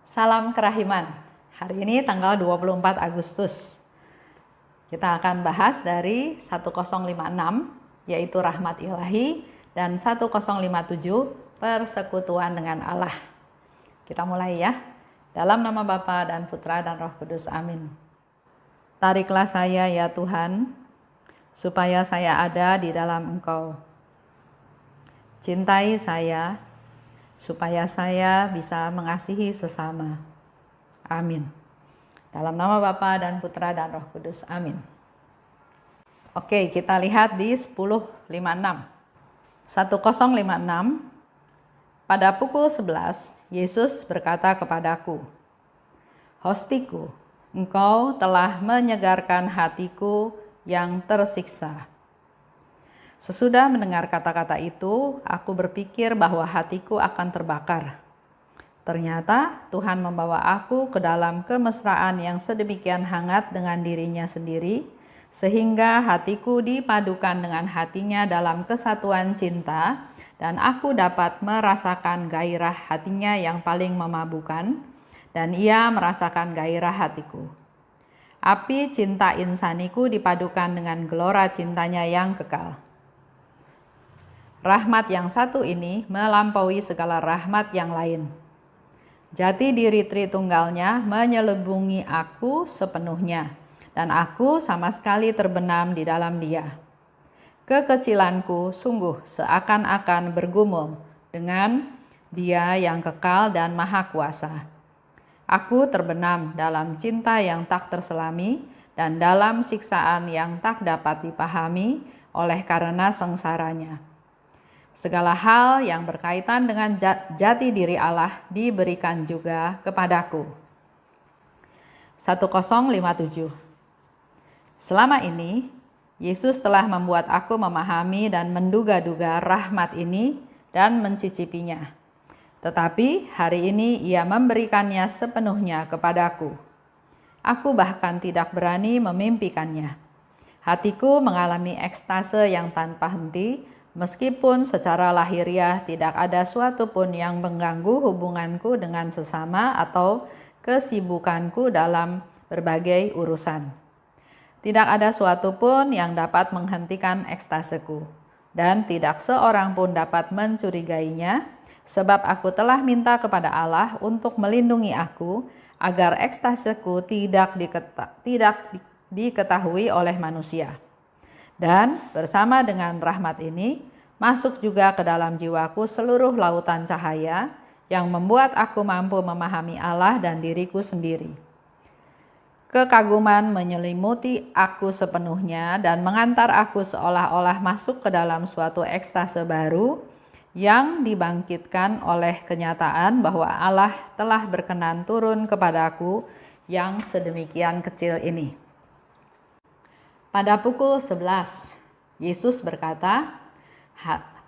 Salam kerahiman. Hari ini tanggal 24 Agustus. Kita akan bahas dari 1056 yaitu rahmat ilahi dan 1057 persekutuan dengan Allah. Kita mulai ya. Dalam nama Bapa dan Putra dan Roh Kudus. Amin. Tariklah saya ya Tuhan, supaya saya ada di dalam Engkau. Cintai saya, supaya saya bisa mengasihi sesama. Amin. Dalam nama Bapa dan Putra dan Roh Kudus. Amin. Oke, kita lihat di 1056. 1056. Pada pukul 11, Yesus berkata kepadaku, "Hostiku, engkau telah menyegarkan hatiku yang tersiksa." Sesudah mendengar kata-kata itu, aku berpikir bahwa hatiku akan terbakar. Ternyata Tuhan membawa aku ke dalam kemesraan yang sedemikian hangat dengan dirinya sendiri, sehingga hatiku dipadukan dengan hatinya dalam kesatuan cinta, dan aku dapat merasakan gairah hatinya yang paling memabukkan, dan ia merasakan gairah hatiku. Api cinta insaniku dipadukan dengan gelora cintanya yang kekal. Rahmat yang satu ini melampaui segala rahmat yang lain. Jati diri Tritunggalnya menyelubungi aku sepenuhnya, dan aku sama sekali terbenam di dalam Dia. Kekecilanku sungguh seakan-akan bergumul dengan Dia yang kekal dan maha kuasa. Aku terbenam dalam cinta yang tak terselami dan dalam siksaan yang tak dapat dipahami oleh karena sengsaranya. Segala hal yang berkaitan dengan jati diri Allah diberikan juga kepadaku. 1057. Selama ini, Yesus telah membuat aku memahami dan menduga-duga rahmat ini dan mencicipinya. Tetapi hari ini ia memberikannya sepenuhnya kepadaku. Aku bahkan tidak berani memimpikannya. Hatiku mengalami ekstase yang tanpa henti, meskipun secara lahiriah tidak ada suatu pun yang mengganggu hubunganku dengan sesama atau kesibukanku dalam berbagai urusan. Tidak ada suatu pun yang dapat menghentikan ekstaseku, dan tidak seorang pun dapat mencurigainya, sebab aku telah minta kepada Allah untuk melindungi aku, agar ekstaseku tidak diketahui oleh manusia. Dan bersama dengan rahmat ini, masuk juga ke dalam jiwaku seluruh lautan cahaya, yang membuat aku mampu memahami Allah dan diriku sendiri. Kekaguman menyelimuti aku sepenuhnya dan mengantar aku seolah-olah masuk ke dalam suatu ekstase baru yang dibangkitkan oleh kenyataan bahwa Allah telah berkenan turun kepadaku yang sedemikian kecil ini. Pada pukul 11, Yesus berkata,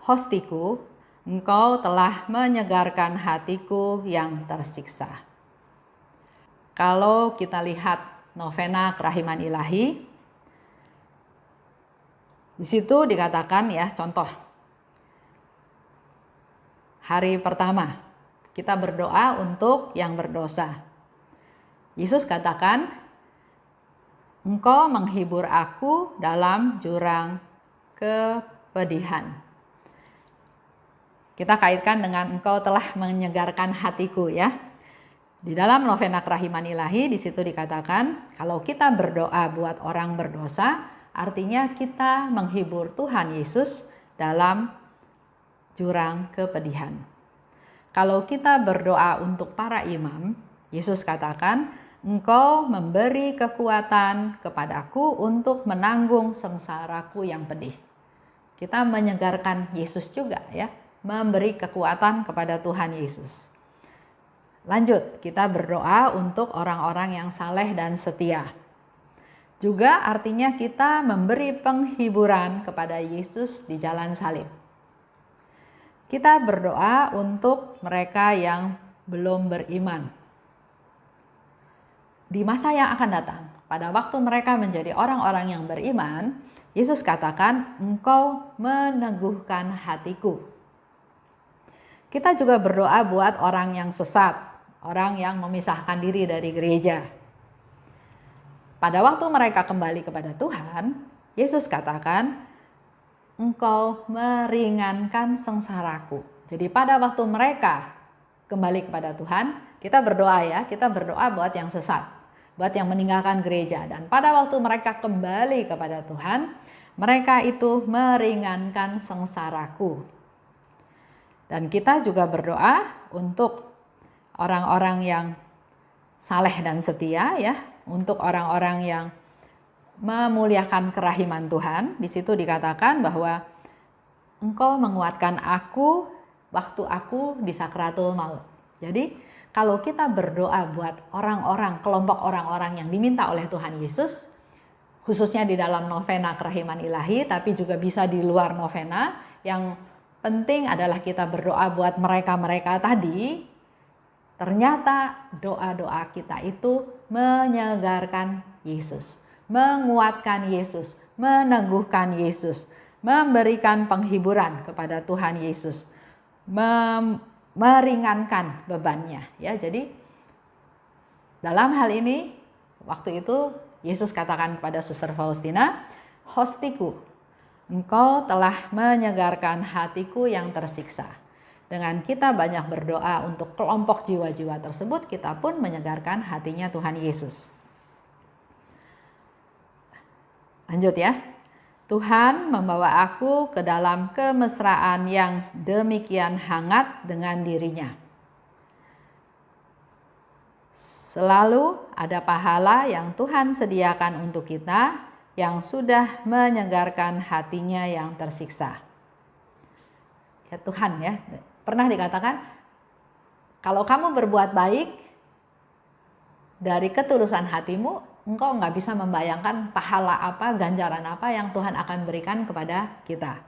"Hostiku, engkau telah menyegarkan hatiku yang tersiksa." Kalau kita lihat novena kerahiman ilahi, di situ dikatakan ya, contoh hari pertama kita berdoa untuk yang berdosa. Yesus katakan, "Engkau menghibur aku dalam jurang kepedihan." Kita kaitkan dengan engkau telah menyegarkan hatiku ya. Di dalam novena kerahiman ilahi di situ dikatakan kalau kita berdoa buat orang berdosa, artinya kita menghibur Tuhan Yesus dalam jurang kepedihan. Kalau kita berdoa untuk para imam, Yesus katakan, "Engkau memberi kekuatan kepadaku untuk menanggung sengsaraku yang pedih." Kita menyegarkan Yesus juga ya, memberi kekuatan kepada Tuhan Yesus. Lanjut, kita berdoa untuk orang-orang yang saleh dan setia. Juga artinya kita memberi penghiburan kepada Yesus di jalan salib. Kita berdoa untuk mereka yang belum beriman. Di masa yang akan datang, pada waktu mereka menjadi orang-orang yang beriman, Yesus katakan, "Engkau meneguhkan hatiku." Kita juga berdoa buat orang yang sesat, orang yang memisahkan diri dari gereja. Pada waktu mereka kembali kepada Tuhan, Yesus katakan, engkau meringankan sengsaraku. Jadi pada waktu mereka kembali kepada Tuhan, kita berdoa ya, kita berdoa buat yang sesat, buat yang meninggalkan gereja. Dan pada waktu mereka kembali kepada Tuhan, mereka itu meringankan sengsaraku. Dan kita juga berdoa untuk orang-orang yang saleh dan setia ya, untuk orang-orang yang memuliakan kerahiman Tuhan. Di situ dikatakan bahwa engkau menguatkan aku waktu aku di sakratul maut. Jadi kalau kita berdoa buat orang-orang, kelompok orang-orang yang diminta oleh Tuhan Yesus, khususnya di dalam novena kerahiman ilahi, tapi juga bisa di luar novena, yang penting adalah kita berdoa buat mereka-mereka tadi, ternyata doa-doa kita itu menyegarkan Yesus, menguatkan Yesus, meneguhkan Yesus, memberikan penghiburan kepada Tuhan Yesus, meringankan bebannya ya. Jadi dalam hal ini waktu itu Yesus katakan kepada Suster Faustina, "Hostiku, engkau telah menyegarkan hatiku yang tersiksa." Dengan kita banyak berdoa untuk kelompok jiwa-jiwa tersebut, kita pun menyegarkan hatinya Tuhan Yesus. Lanjut ya. Tuhan membawa aku ke dalam kemesraan yang demikian hangat dengan dirinya. Selalu ada pahala yang Tuhan sediakan untuk kita yang sudah menyegarkan hatinya yang tersiksa. Ya Tuhan ya, pernah dikatakan kalau kamu berbuat baik dari ketulusan hatimu, engkau nggak bisa membayangkan pahala apa, ganjaran apa yang Tuhan akan berikan kepada kita.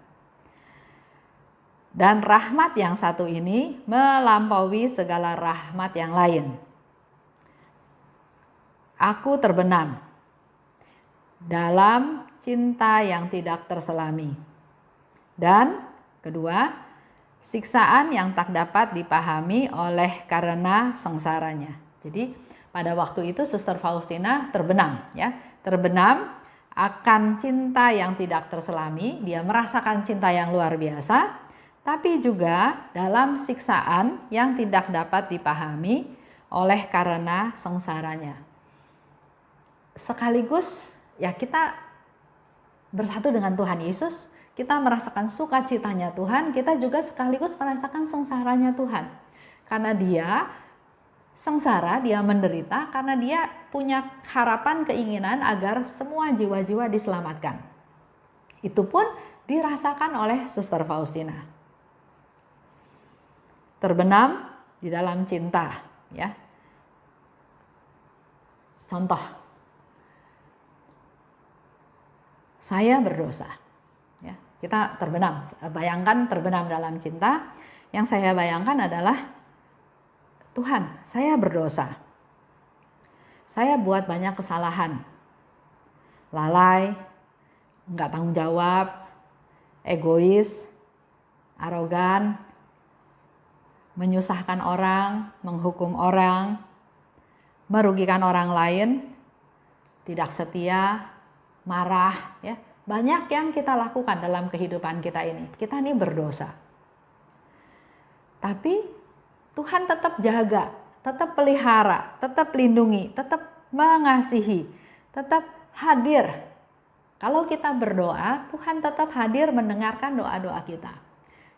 Dan rahmat yang satu ini melampaui segala rahmat yang lain. Aku terbenam dalam cinta yang tidak terselami. Dan kedua, siksaan yang tak dapat dipahami oleh karena sengsaranya. Jadi pada waktu itu Suster Faustina terbenam ya, terbenam akan cinta yang tidak terselami. Dia merasakan cinta yang luar biasa, tapi juga dalam siksaan yang tidak dapat dipahami oleh karena sengsaranya. Sekaligus ya kita bersatu dengan Tuhan Yesus, kita merasakan sukacitanya Tuhan, kita juga sekaligus merasakan sengsaranya Tuhan. Karena dia sengsara, dia menderita karena dia punya harapan, keinginan agar semua jiwa-jiwa diselamatkan. Itu pun dirasakan oleh Suster Faustina. Terbenam di dalam cinta, ya. Contoh, saya berdosa. Ya, kita terbenam, bayangkan terbenam dalam cinta. Yang saya bayangkan adalah, Tuhan, saya berdosa. Saya buat banyak kesalahan. Lalai, nggak tanggung jawab, egois, arogan, menyusahkan orang, menghukum orang, merugikan orang lain, tidak setia, marah, ya. Banyak yang kita lakukan dalam kehidupan kita ini. Kita ini berdosa. Tapi Tuhan tetap jaga, tetap pelihara, tetap lindungi, tetap mengasihi, tetap hadir. Kalau kita berdoa, Tuhan tetap hadir mendengarkan doa-doa kita.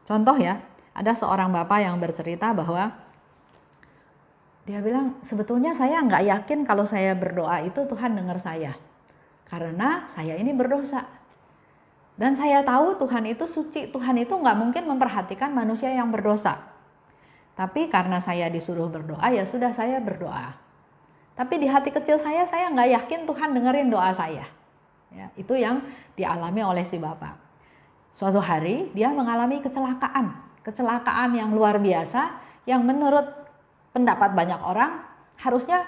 Contoh ya, ada seorang bapak yang bercerita bahwa dia bilang, sebetulnya saya nggak yakin kalau saya berdoa itu Tuhan dengar saya. Karena saya ini berdosa. Dan saya tahu Tuhan itu suci, Tuhan itu nggak mungkin memperhatikan manusia yang berdosa. Tapi karena saya disuruh berdoa, ya sudah saya berdoa. Tapi di hati kecil saya nggak yakin Tuhan dengerin doa saya. Ya, itu yang dialami oleh si bapak. Suatu hari dia mengalami kecelakaan yang luar biasa, yang menurut pendapat banyak orang harusnya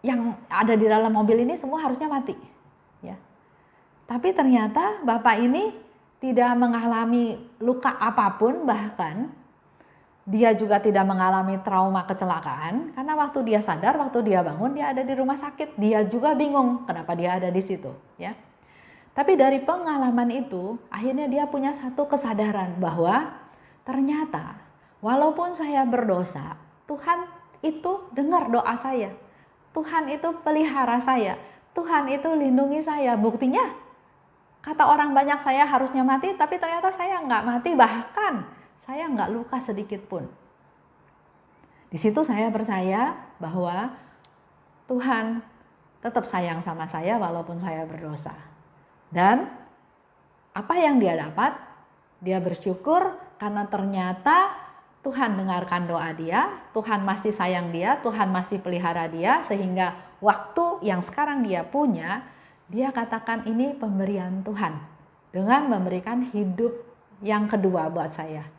yang ada di dalam mobil ini semua harusnya mati. Ya. Tapi ternyata bapak ini tidak mengalami luka apapun, bahkan Dia juga tidak mengalami trauma kecelakaan karena waktu dia sadar, waktu dia bangun, dia ada di rumah sakit. Dia juga bingung kenapa dia ada di situ, ya. Tapi dari pengalaman itu, akhirnya dia punya satu kesadaran bahwa ternyata walaupun saya berdosa, Tuhan itu dengar doa saya. Tuhan itu pelihara saya. Tuhan itu lindungi saya. Buktinya, kata orang banyak saya harusnya mati, tapi ternyata saya nggak mati, bahkan saya nggak luka sedikit pun. Di situ saya percaya bahwa Tuhan tetap sayang sama saya walaupun saya berdosa. Dan apa yang dia dapat, dia bersyukur karena ternyata Tuhan dengarkan doa dia, Tuhan masih sayang dia, Tuhan masih pelihara dia, sehingga waktu yang sekarang dia punya, dia katakan ini pemberian Tuhan dengan memberikan hidup yang kedua buat saya.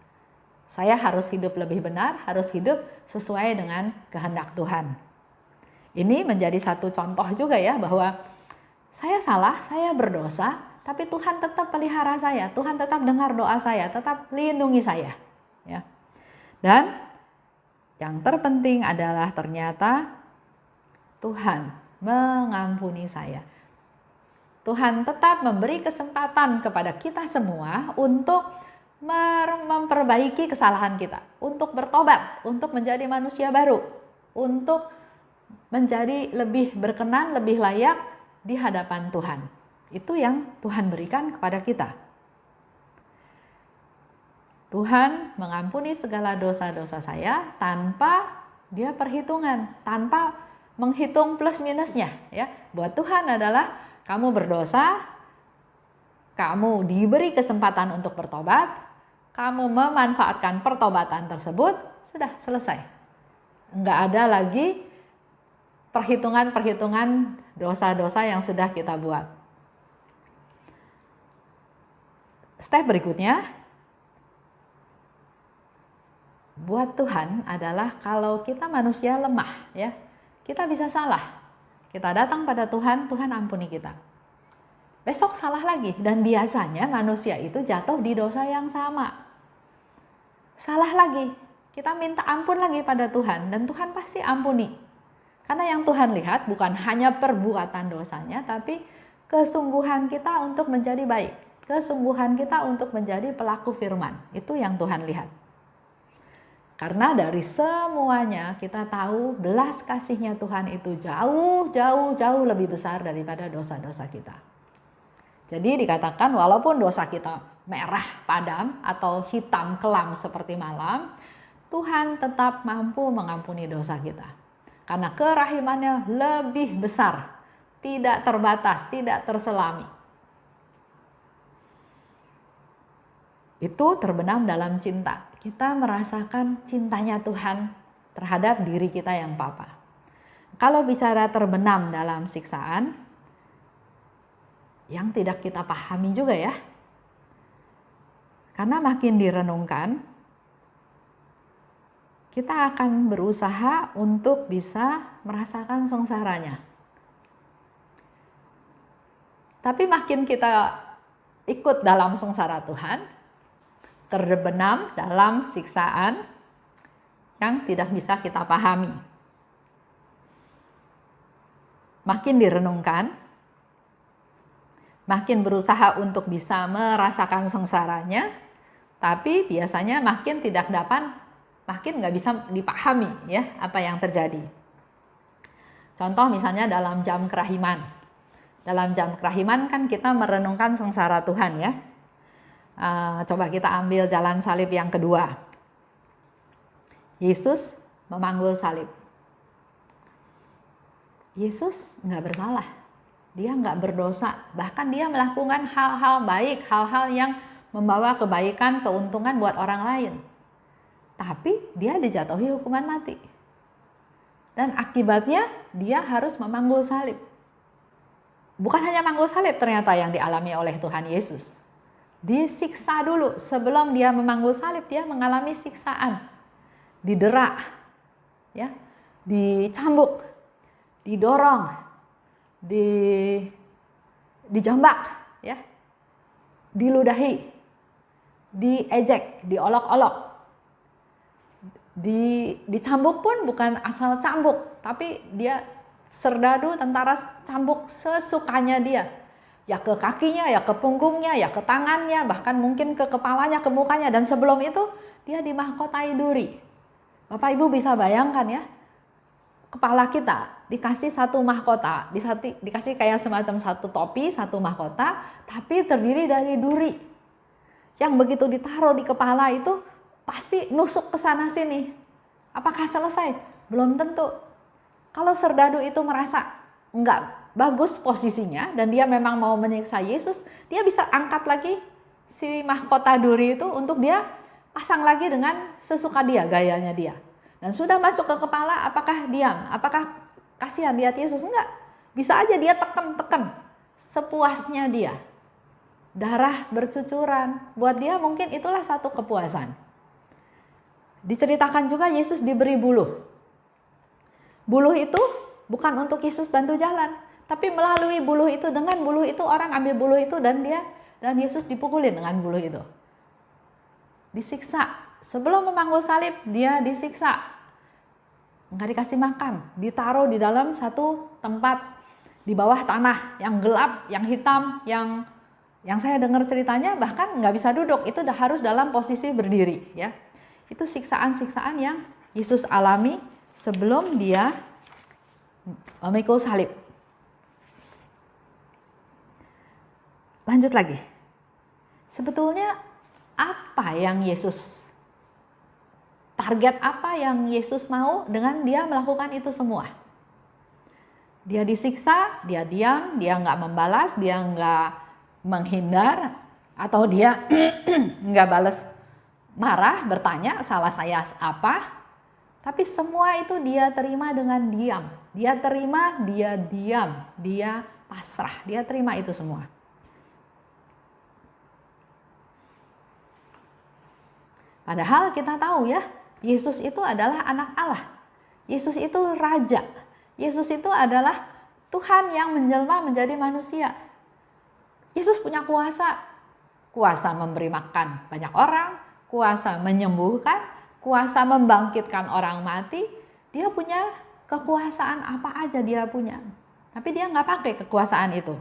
Saya harus hidup lebih benar, harus hidup sesuai dengan kehendak Tuhan. Ini menjadi satu contoh juga ya, bahwa saya salah, saya berdosa, tapi Tuhan tetap pelihara saya, Tuhan tetap dengar doa saya, tetap lindungi saya. Ya. Dan yang terpenting adalah ternyata Tuhan mengampuni saya. Tuhan tetap memberi kesempatan kepada kita semua untuk memperbaiki kesalahan kita, untuk bertobat, untuk menjadi manusia baru, untuk menjadi lebih berkenan, lebih layak di hadapan Tuhan. Itu yang Tuhan berikan kepada kita. Tuhan mengampuni segala dosa-dosa saya tanpa dia perhitungan, tanpa menghitung plus minusnya, ya. Buat Tuhan adalah kamu berdosa, kamu diberi kesempatan untuk bertobat, kamu memanfaatkan pertobatan tersebut, sudah selesai. Enggak ada lagi perhitungan-perhitungan dosa-dosa yang sudah kita buat. Step berikutnya, buat Tuhan adalah kalau kita manusia lemah, ya, kita bisa salah. Kita datang pada Tuhan, Tuhan ampuni kita. Besok salah lagi, dan biasanya manusia itu jatuh di dosa yang sama. Salah lagi, kita minta ampun lagi pada Tuhan, dan Tuhan pasti ampuni. Karena yang Tuhan lihat bukan hanya perbuatan dosanya, tapi kesungguhan kita untuk menjadi baik. Kesungguhan kita untuk menjadi pelaku firman. Itu yang Tuhan lihat. Karena dari semuanya kita tahu belas kasihnya Tuhan itu jauh lebih besar daripada dosa-dosa kita. Jadi dikatakan walaupun dosa kita merah padam atau hitam kelam seperti malam, Tuhan tetap mampu mengampuni dosa kita. Karena kerahimannya lebih besar, tidak terbatas, tidak terselami. Itu terbenam dalam cinta. Kita merasakan cintanya Tuhan terhadap diri kita yang papa. Kalau bicara terbenam dalam siksaan, yang tidak kita pahami juga ya. Karena makin direnungkan, kita akan berusaha untuk bisa merasakan sengsaranya. Tapi makin kita ikut dalam sengsara Tuhan, terbenam dalam siksaan yang tidak bisa kita pahami. Makin direnungkan, makin berusaha untuk bisa merasakan sengsaranya, tapi biasanya makin tidak dapat, makin nggak bisa dipahami ya apa yang terjadi. Contoh misalnya dalam jam kerahiman. Dalam jam kerahiman kan kita merenungkan sengsara Tuhan ya. Coba kita ambil jalan salib yang kedua. Yesus memanggul salib. Yesus nggak bersalah. Dia nggak berdosa, bahkan dia melakukan hal-hal baik, hal-hal yang membawa kebaikan, keuntungan buat orang lain. Tapi dia dijatuhi hukuman mati. Dan akibatnya dia harus memanggul salib. Bukan hanya manggul salib ternyata yang dialami oleh Tuhan Yesus. Disiksa dulu, sebelum dia memanggul salib dia mengalami siksaan. Didera, ya, dicambuk, didorong, dijambak, ya, diludahi, diejek, diolok-olok, Dicambuk pun bukan asal cambuk, tapi dia serdadu tentara cambuk sesukanya dia. Ya ke kakinya, ya ke punggungnya, ya ke tangannya, bahkan mungkin ke kepalanya, ke mukanya. Dan sebelum itu dia dimahkotai duri. Bapak Ibu bisa bayangkan ya, kepala kita dikasih satu mahkota, dikasih kayak semacam satu topi, satu mahkota, tapi terdiri dari duri. Yang begitu ditaruh di kepala itu pasti nusuk ke sana sini. Apakah selesai? Belum tentu. Kalau serdadu itu merasa enggak bagus posisinya dan dia memang mau menyiksa Yesus, dia bisa angkat lagi si mahkota duri itu untuk dia pasang lagi dengan sesuka dia, gayanya dia. Dan sudah masuk ke kepala, apakah diam? Apakah kasihan lihat Yesus? Enggak. Bisa aja dia tekan sepuasnya dia. Darah bercucuran, buat dia mungkin itulah satu kepuasan. Diceritakan juga Yesus diberi buluh. Buluh itu bukan untuk Yesus bantu jalan, tapi melalui buluh itu, dengan buluh itu orang ambil buluh itu dan Yesus dipukulin dengan buluh itu. Disiksa. Sebelum memanggul salib, dia disiksa. Enggak dikasih makan, ditaruh di dalam satu tempat di bawah tanah yang gelap, yang hitam, yang saya dengar ceritanya bahkan nggak bisa duduk, itu harus dalam posisi berdiri ya. Itu siksaan-siksaan yang Yesus alami sebelum dia memikul salib. Lanjut lagi. Sebetulnya target apa yang Yesus mau dengan dia melakukan itu semua? Dia disiksa, dia diam, dia nggak membalas, dia nggak menghindar, atau dia nggak balas marah, bertanya salah saya apa. Tapi semua itu dia terima dengan diam. Dia terima, dia diam, dia pasrah, dia terima itu semua. Padahal kita tahu ya, Yesus itu adalah anak Allah. Yesus itu raja. Yesus itu adalah Tuhan yang menjelma menjadi manusia. Yesus punya kuasa memberi makan banyak orang, kuasa menyembuhkan, kuasa membangkitkan orang mati. Dia punya kekuasaan apa aja dia punya. Tapi dia nggak pakai kekuasaan itu.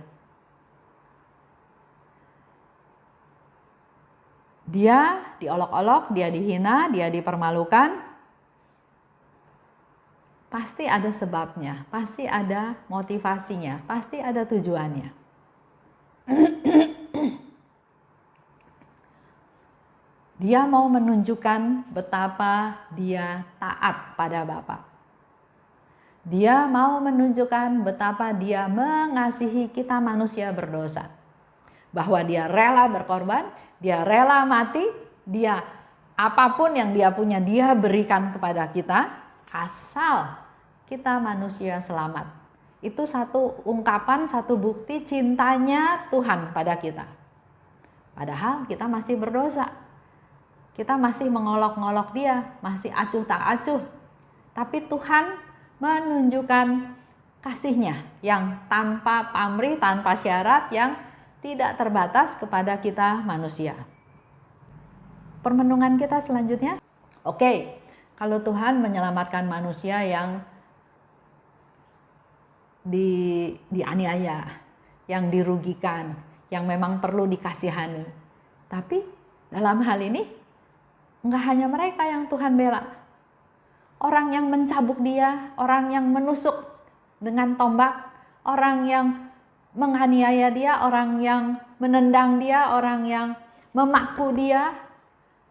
Dia diolok-olok, dia dihina, dia dipermalukan. Pasti ada sebabnya, pasti ada motivasinya, pasti ada tujuannya. Dia mau menunjukkan betapa dia taat pada Bapa. Dia mau menunjukkan betapa dia mengasihi kita manusia berdosa. Bahwa dia rela berkorban, dia rela mati, dia apapun yang dia punya dia berikan kepada kita asal kita manusia selamat. Itu satu ungkapan, satu bukti cintanya Tuhan pada kita. Padahal kita masih berdosa. Kita masih mengolok-ngolok dia, masih acuh tak acuh. Tapi Tuhan menunjukkan kasih-Nya yang tanpa pamrih, tanpa syarat, yang tidak terbatas kepada kita manusia. Permenungan kita selanjutnya. Oke, kalau Tuhan menyelamatkan manusia yang dianiaya, yang dirugikan, yang memang perlu dikasihani. Tapi dalam hal ini enggak hanya mereka yang Tuhan bela. Orang yang mencabuk dia, orang yang menusuk dengan tombak, orang yang menganiaya dia, orang yang menendang dia, orang yang memaku dia,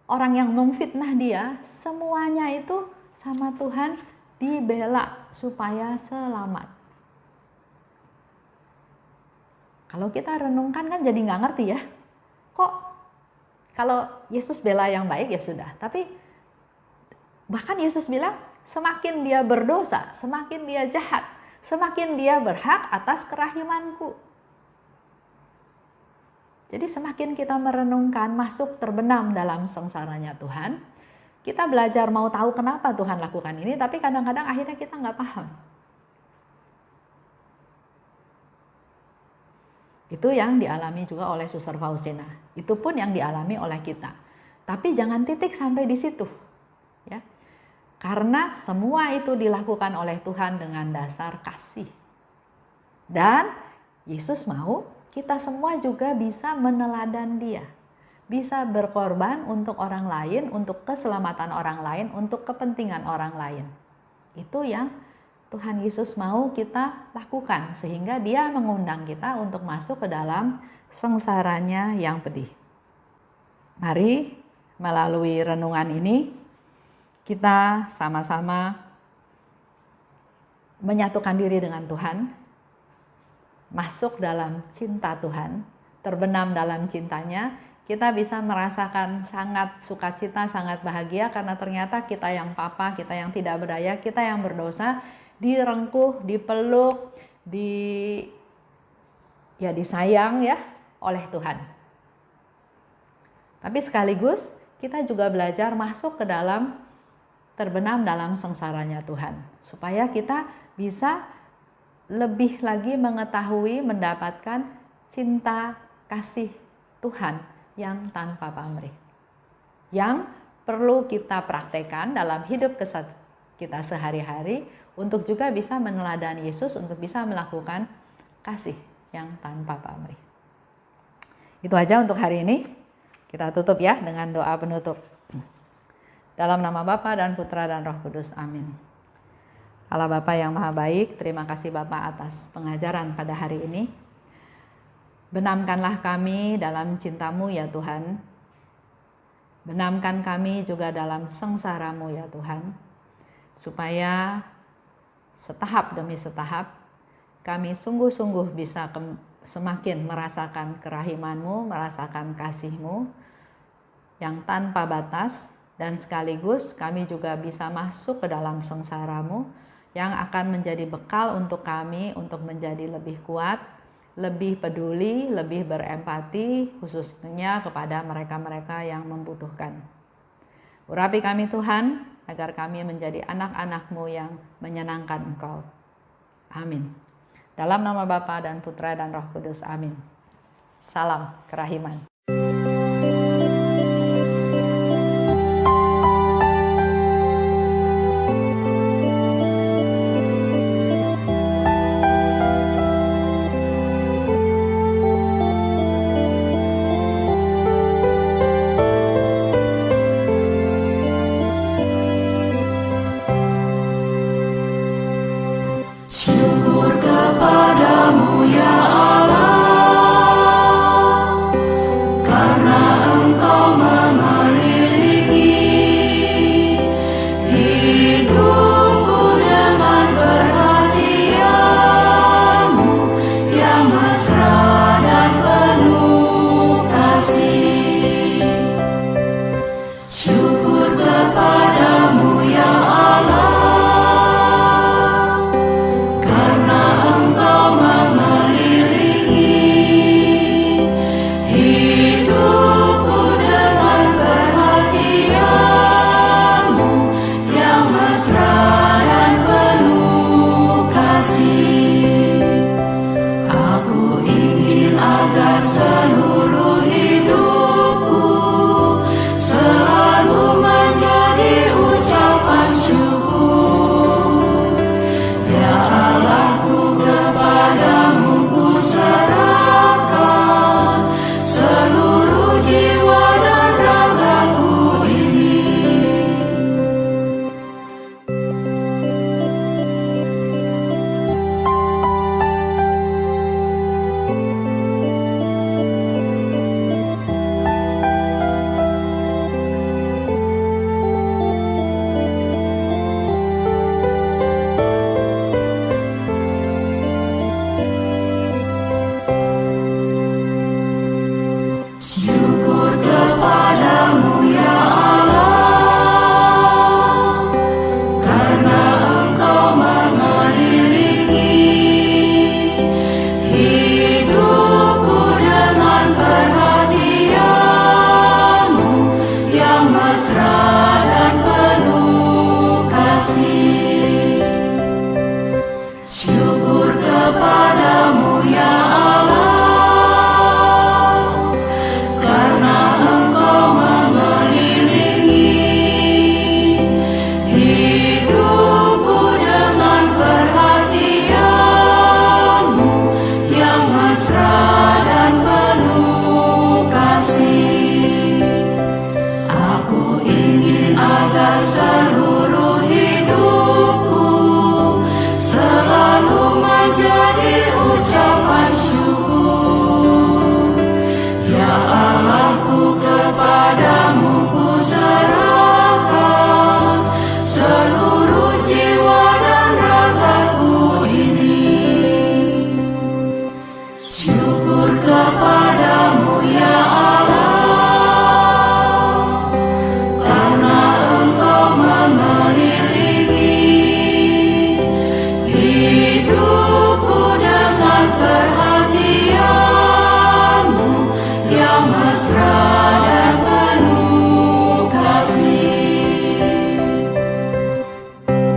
orang yang memfitnah dia, semuanya itu sama Tuhan dibela supaya selamat. Kalau kita renungkan kan jadi nggak ngerti ya, kok kalau Yesus bela yang baik ya sudah, tapi bahkan Yesus bilang semakin dia berdosa, semakin dia jahat, semakin dia berhak atas kerahimanku. Jadi semakin kita merenungkan, masuk terbenam dalam sengsaranya Tuhan, kita belajar mau tahu kenapa Tuhan lakukan ini, tapi kadang-kadang akhirnya kita nggak paham. Itu yang dialami juga oleh Suster Faustina. Itu pun yang dialami oleh kita. Tapi jangan titik sampai di situ. Ya. Karena semua itu dilakukan oleh Tuhan dengan dasar kasih. Dan Yesus mau kita semua juga bisa meneladan Dia. Bisa berkorban untuk orang lain, untuk keselamatan orang lain, untuk kepentingan orang lain. Itu yang Tuhan Yesus mau kita lakukan, sehingga Dia mengundang kita untuk masuk ke dalam sengsaranya yang pedih. Mari melalui renungan ini kita sama-sama menyatukan diri dengan Tuhan, masuk dalam cinta Tuhan, terbenam dalam cintanya. Kita bisa merasakan sangat sukacita, sangat bahagia karena ternyata kita yang papa, kita yang tidak berdaya, kita yang berdosa, direngkuh, dipeluk, disayang ya oleh Tuhan. Tapi sekaligus kita juga belajar masuk ke dalam, terbenam dalam sengsaranya Tuhan, supaya kita bisa lebih lagi mengetahui, mendapatkan cinta kasih Tuhan yang tanpa pamrih, yang perlu kita praktekkan dalam hidup kita sehari-hari untuk juga bisa meneladani Yesus, untuk bisa melakukan kasih yang tanpa pamrih. Itu aja untuk hari ini. Kita tutup ya dengan doa penutup. Dalam nama Bapa dan Putra dan Roh Kudus. Amin. Allah Bapa yang Maha Baik, terima kasih Bapa atas pengajaran pada hari ini. Benamkanlah kami dalam cinta-Mu ya Tuhan. Benamkan kami juga dalam sengsara-Mu ya Tuhan. Supaya setahap demi setahap kami sungguh-sungguh bisa semakin merasakan kerahiman-Mu, merasakan kasih-Mu yang tanpa batas. Dan sekaligus kami juga bisa masuk ke dalam sengsara-Mu yang akan menjadi bekal untuk kami untuk menjadi lebih kuat, lebih peduli, lebih berempati khususnya kepada mereka-mereka yang membutuhkan. Urapi kami Tuhan agar kami menjadi anak-anak-Mu yang menyenangkan Engkau. Amin. Dalam nama Bapa dan Putra dan Roh Kudus. Amin. Salam kerahiman. Syukur kepadamu ya Allah.